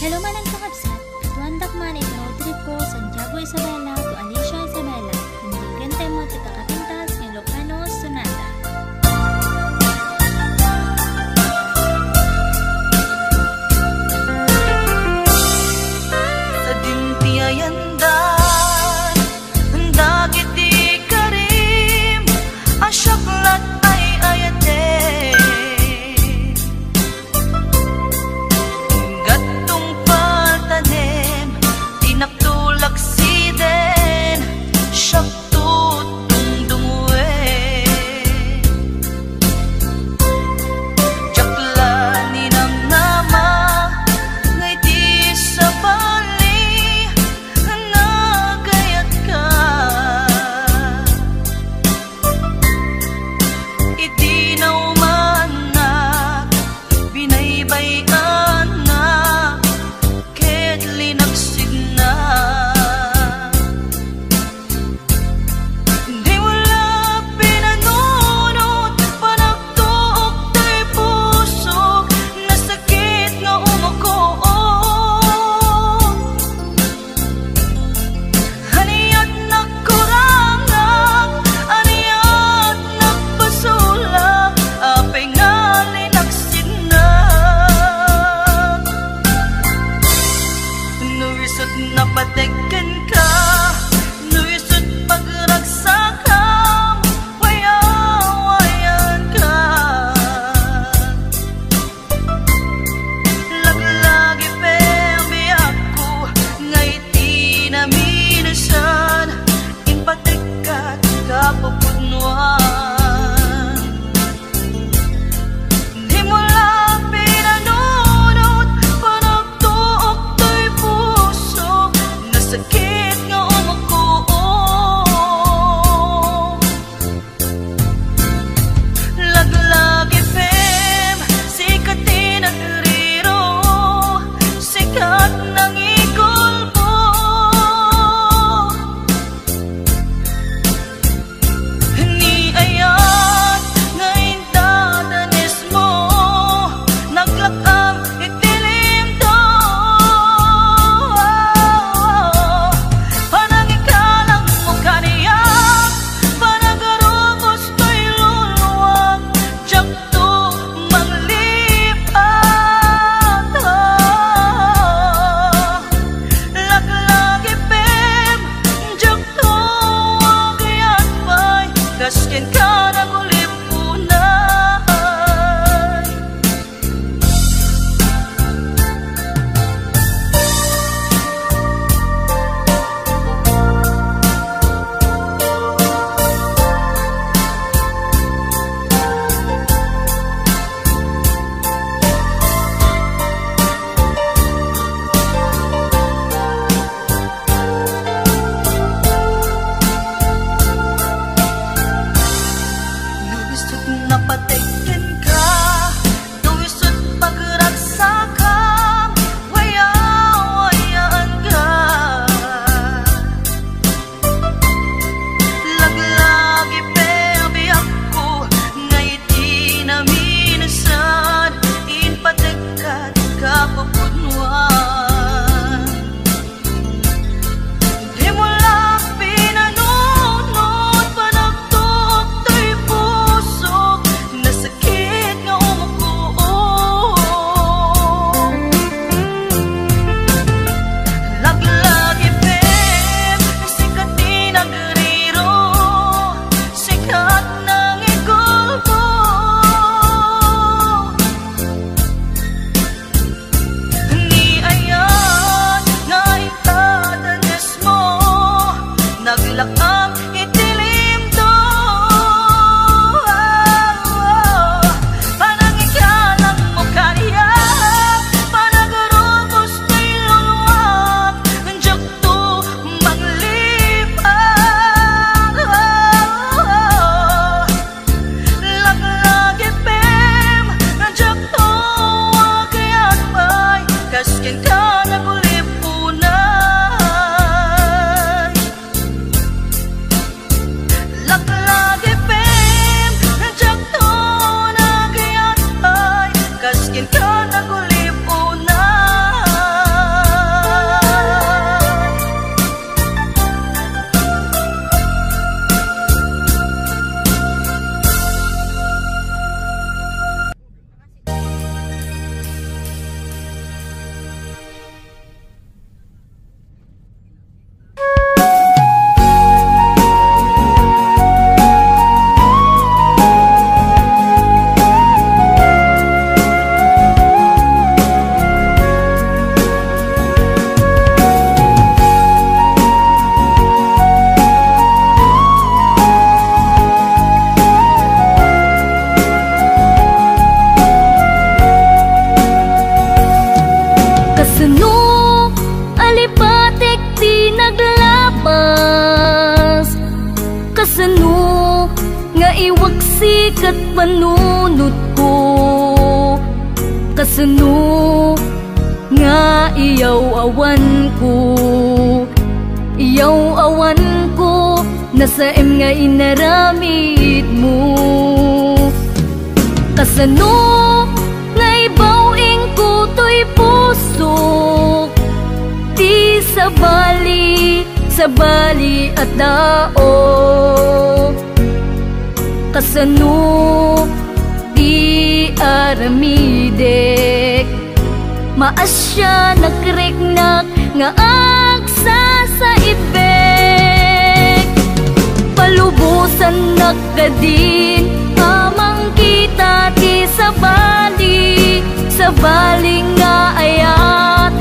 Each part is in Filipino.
Hello manang kakabsat, tuandak man ito road trip ko Santiago Isabela to Alicia Isabela. Hindi gantay mo ito kakapintas ng Ilocano Sonata. Sa dintiayandan, dagit di karim, asyaklat ay ayate. Gatong paltanem, tinagtulak siden, syak tutong dumuwe. Jaklanin ang nama, ngay di sa bali, nagayat ka. Itinaw man na, binaybayan na, ket linagsig na. Di wala pinanunot, panagtuok tay pusok, nasakit nga umukoon. Aniyat nagkurangang, aniyat nagpasula, apay nga linagsid na. Nuwisot na pategkan ka, nuwisot pagragsakam, wayawayan ka. Laglagi pembiyak ko, ngay tinaminasan, impategkat kapupudnuan. Di mo lang pinanunot, panagtuok to'y puso, nasakit nga umukoon. Laglagi fem, sikatin ang riro, sikat ng ikulpo. Ni ayat ngayon dadanis mo, naglakam itilim to. Panangikalang mo kaniyak, panagarubos to'y luluwag, tiyak to manglipat. Laglagi pem, tiyak to agayat pa'y, kaskin ka nagulipunay. Nuwisot na pategkan ka, nuwisot pagragsakam, wayawayan ka. Laglagi pembiyak ko, ngay tinaminasan, impategkat kapupudnuan. Di mo lang pinanunot, panagtuok to'y puso, nasakit nga umukoon. Laglagi pem, sikatin ang riro, sikat ng ikulpo. Ni ayat ngay dadanis mo, naglakam itilim to. Panangikalang mo kaniyak, panagarubos to'y luluwag, tiyak to manglipat. Laglagi pem, tiyak to agayat pa'y, kaskin ka nagulipunay. Laglagi pem, tiyak to agayat pa'y, kaskin ka nagulipunay. Kasano alipatik di naglabas, kasano nga iwaksik at panunod ko, kasano nga iyaw awan ko, iyaw awan ko, nasaem nga inaramid mo. Kasano nga ibawing ko to'y puso, di sa bali at dao. Kasano di aramidek, maasya nakriknak nga agsa sa ibek. Palubusan nakadin amang kita ti sa bali nga ayat,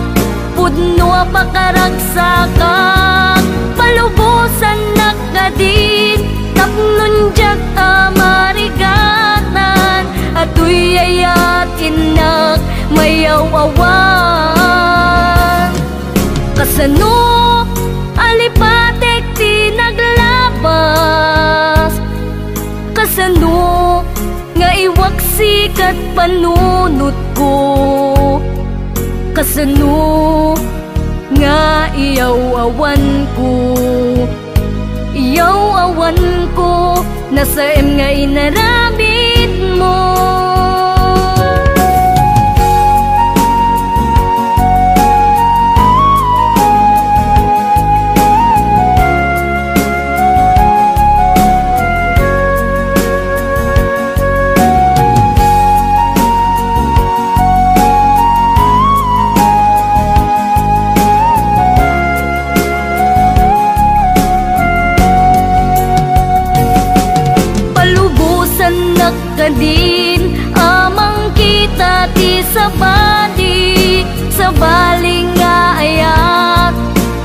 pudno pakaragsakan. Palubusan nakadin tapnon jak amarigatan, ato'y ayat inak mayawawan. Kasano alipatek ti naglabas, kasano nga iwaksik at panunod ko, kasano nga iyaw awan ko, iyaw awan ko, nasaem nga inaramid mo. Nakadin amang kita ti sa bali nga ayat,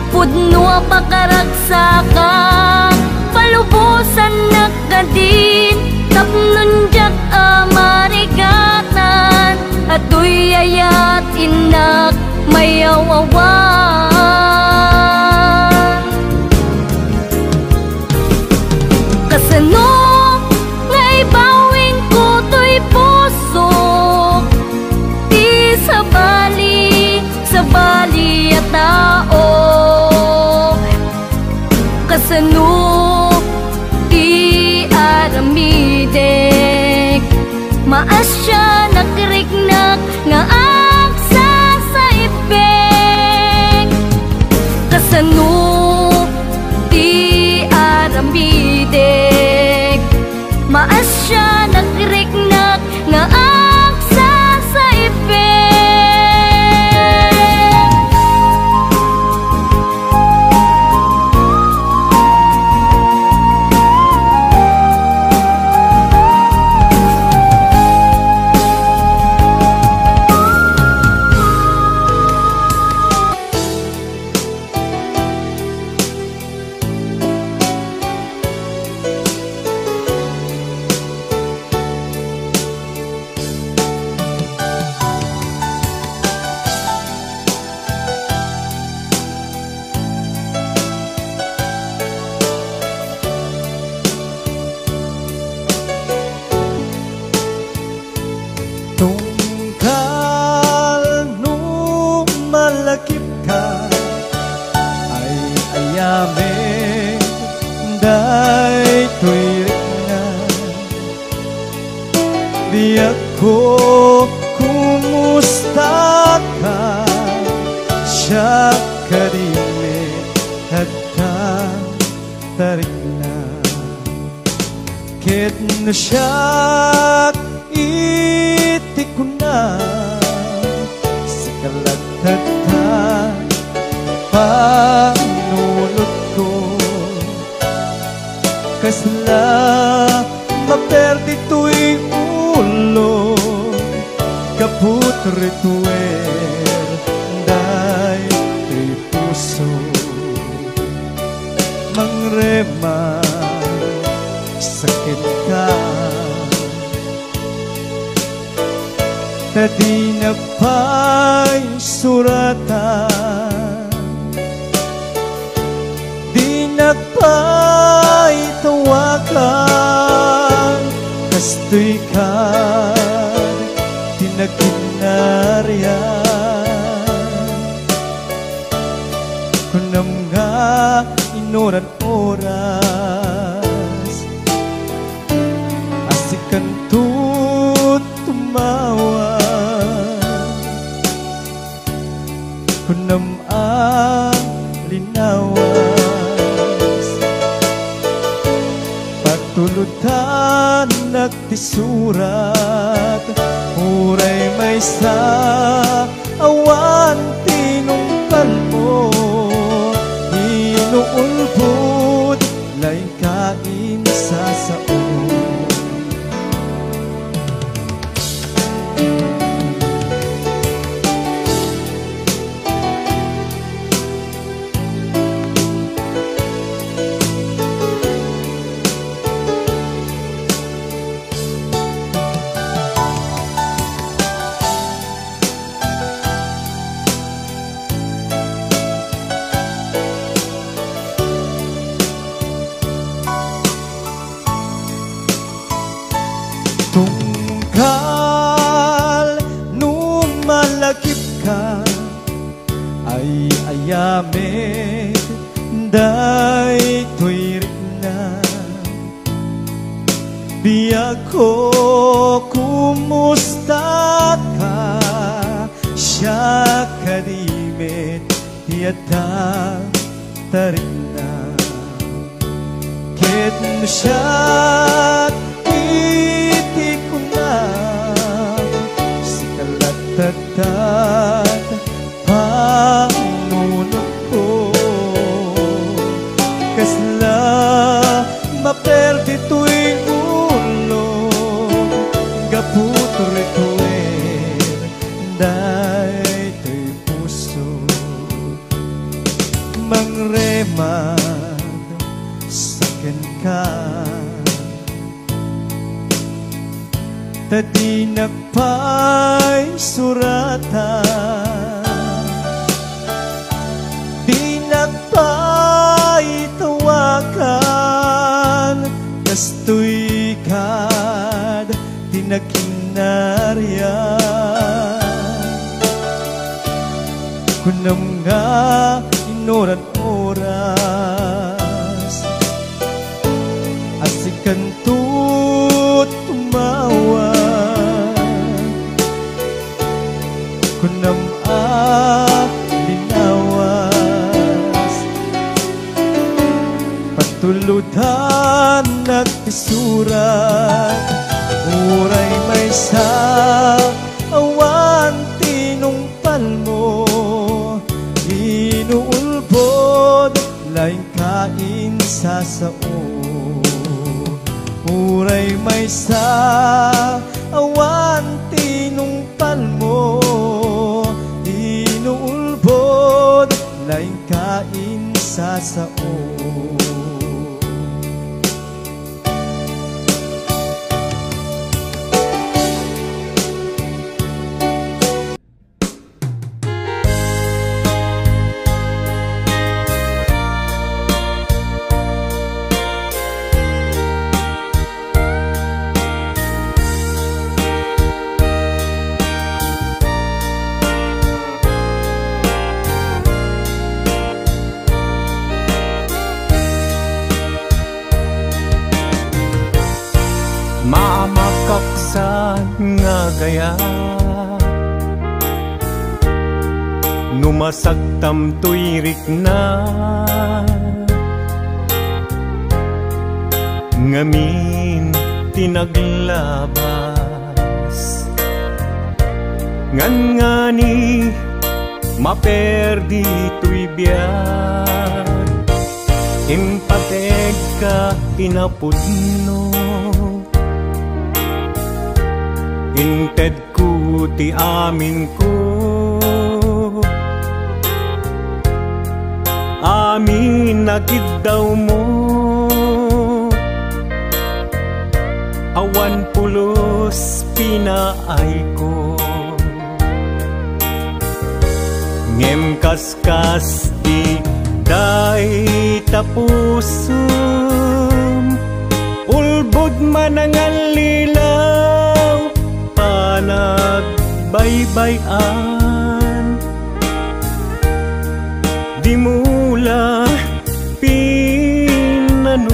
pudno pakaragsakan. Palubusan nakadin tapnon jak amarigatan, ato'y ayat inak mayawawan. Kasano ibawing ko to'y puso, di sa bali at tao. Kasano di aramidek, maasya nakriknak nga agsa sa ibek. Kasano di aramidek, maasya nagriknak nga agsa sa ibek. Tungkal nung malakip ka ay ayamin, day tuwirik na. Di ako kumusta ka, siya karime at ka tarik na. Ket na siya iti ko na sa kalagtagtan panulot ko, kasla maperdi to'y ulo kaput rituer day to'y puso mangrema sakit ka. Tadi na pa'y surat suratan, di nagpay tawakan, kastoy ka tinaginaryan. Kunam nga inoran oras, asikan tut tumawa, kunam ang linawas, patulutan nagtisurat, uray may sa awan tinungkal mo, inuulbod lain kain sa saon. Tungkal nung malakip ka ay ayamit, day tuwirik na. Biyag ko kumusta ka, siya kadimit, tiyata tarik na. Ket mo siya tagtag panunod ko, kasla maperdi tuwing ulo, gaputor-tuwin day to'y puso, mangremad sakin ka, tadi nagpay suratan, di nagpay tawakan, kastoy kad tinaginaryan. Kunam nga inoran oras, asikan tut tumawa, kunam linawas, patulutan nagtisurat, uray may sa awan tinungpal mo, inuulbod laing kain sa sao, uray may sa awan tinungpal mo, inuulbod laing kain sa sao. Mamakaksan nga gaya, numasagtam tuirik na, ngamin tinaglabas, ngan ngani maperdi tuy biyag, impateg ka pinapudno, inted ko ti amin ko, amin nagiddaw mo, awan pulos pinaay ko, ngem kaskas di day tapusum, ulbod manangan lilaw panagbaybayan, di mula pinanuno,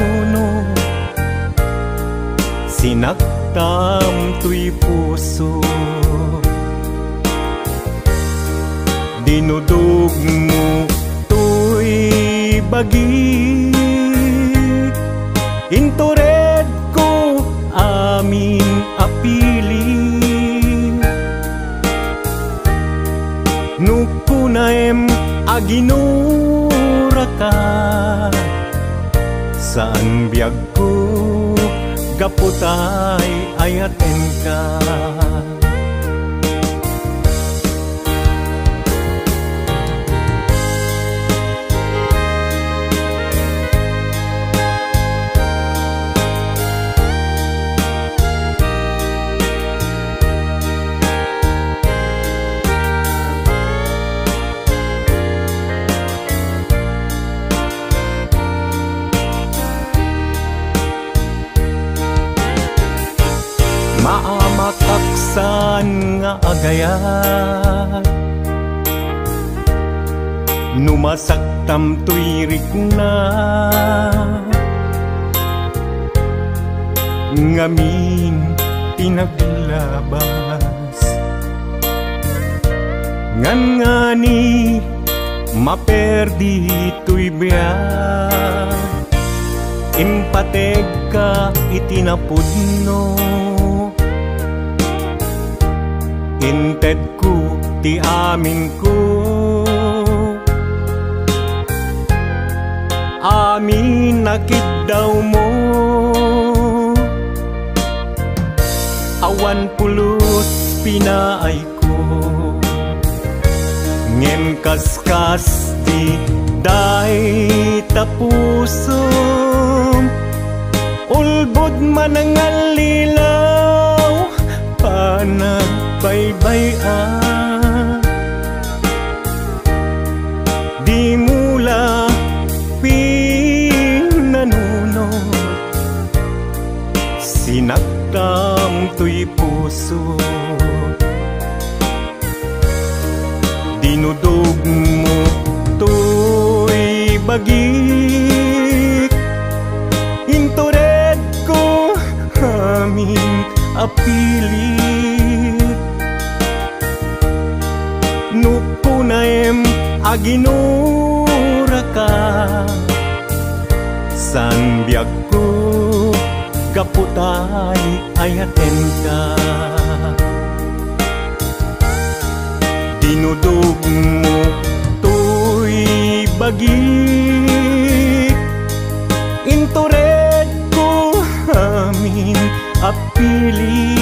sinaktam tuy puso. Dinudog mo tuy bagit, intured ko amin apili, nukunaem aginura ka, saan biyag ko gaputay ayaten ka. Maamataksan nga agayat, numasaktam tuirik na, ngamin pinaglabas, ngan ngani maperdi tuy biyak, impateg ka itinapudno, inted ko ti amin ko, amin nakid daw mo, awan pulos pinaay ko, ngem kaskas ti day tapusum, ulbod manangan lilaw panagbaybayan, di mula pinanuno, sinaktam tuy puso. Dinudog mo tuy bagik, intured ko amin apilit, nukunaem aginura ka, san biyag ko gaputay ayaten ka. Dinudog mo tuy bagik, intured ko amin apili,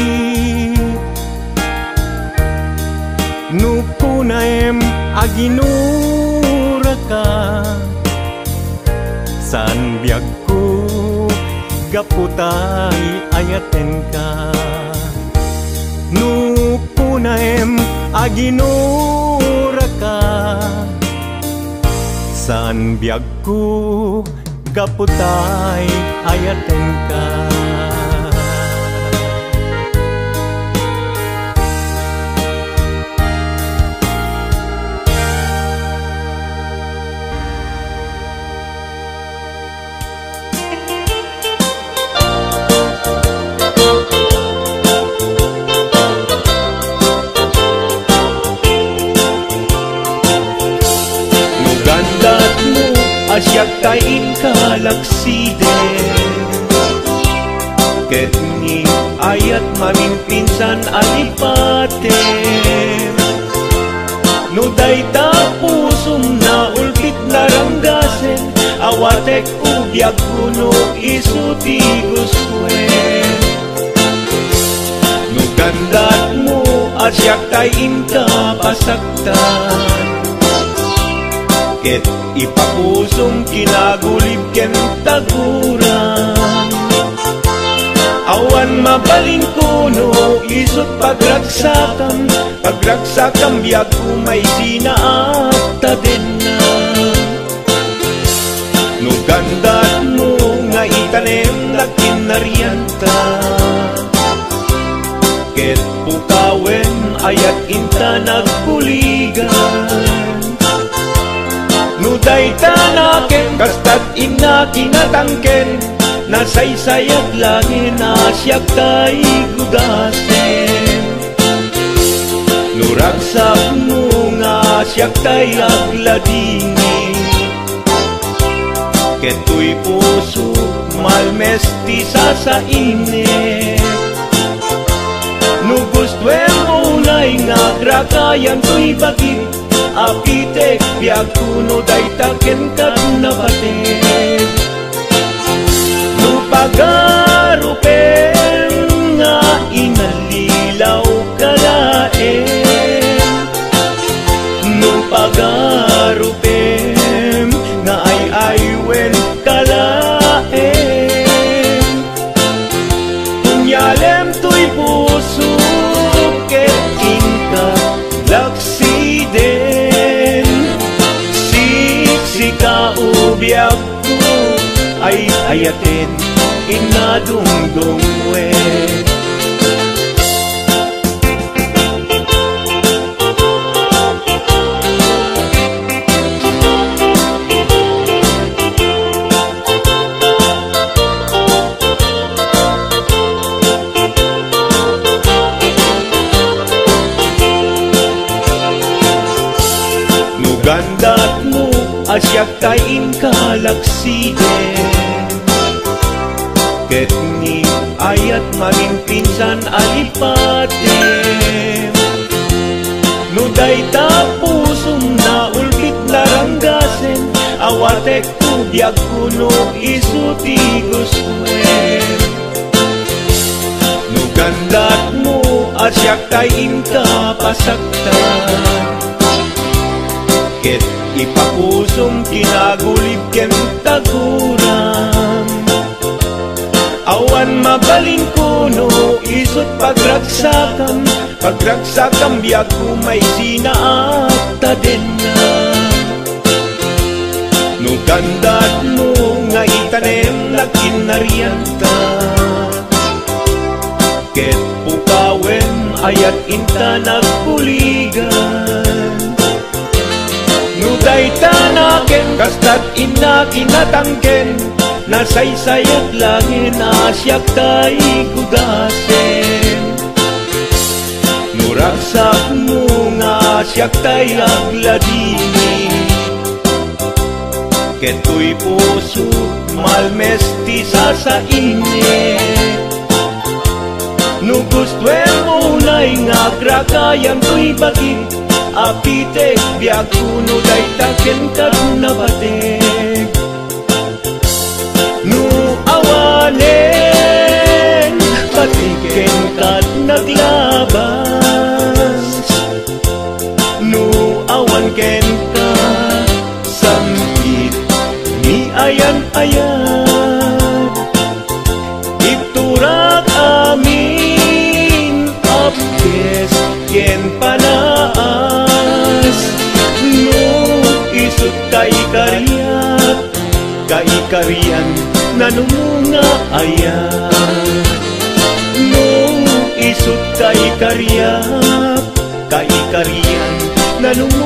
nukunaem aginura ka, san biyag ko gaputay ayaten ka. Nukunaem aginura ka, san biyag ko gaputay ayaten ka. Asyak tain kalaksiden, ket ni ayat mamimpinsan alipaten, no day tapusum na ulpit naranggasen, awatek ubyak kuno isuti guswen. No gandat mo asyak tain ka pasaktan, ket ipapusong kinagulib ken taguran, awan Awan mabalin kuno isot pagragsakam, pagragsakam biag kumay sinaakta din na. No gandat mo nga itanem na kinarianta, ket pukawen ayat inta nagpuligan. No dayta naken kastat ina kinatangken, nasaysayat langin asyak tay gudasen. Nuragsak mo nga asyak tay agladini, keto'y puso malmestisa sa init. No gustwen mo na'y nga grakayan to'y bagit, apitek biag kuno daytaken kat nabatin. Pagarupen nga inalilaw kalaen, nung pagarupen nga ay aywen kalaen. Kunyalem to'y puso ket inka laksiden, siksika ubiag ko ay ayaten inadungdung we. Nugandat mo asyak kain kalaksiden, ket ni ayat maging pinsan alipatem. No dayta pusong na ulbit laranggasen, awatek kubyag kuno isuti guswen. No gandat mo asyak tayin ka pasaktan, ket ipapusong kinagulib ken taguram. Awan mabalin kuno isot pagragsakam, pagragsakam biag kumay sinaakta din na. No gandat mo nga itanem na kinarianta, ket pukawen ayat inta nagpuligan. No dayta naken kastat ina kinatangken, nasaysayat langin asyak tay gudasen. Nuragsak mo nga asyak tay agladini, keto'y puso malmestisa sa init. No gustwen mo na'y nga grakayan to'y bagit, apitek biag kuno daytaken kat nabatek. No awanen patiken kat naglabas, no awan ken ka samkit ni ayan-ayan. Iturak amin apkes ken panaas, no isut kay karyat, kaikarian nanumunga ayan. No isut kaikarian, kaikarian nanumunga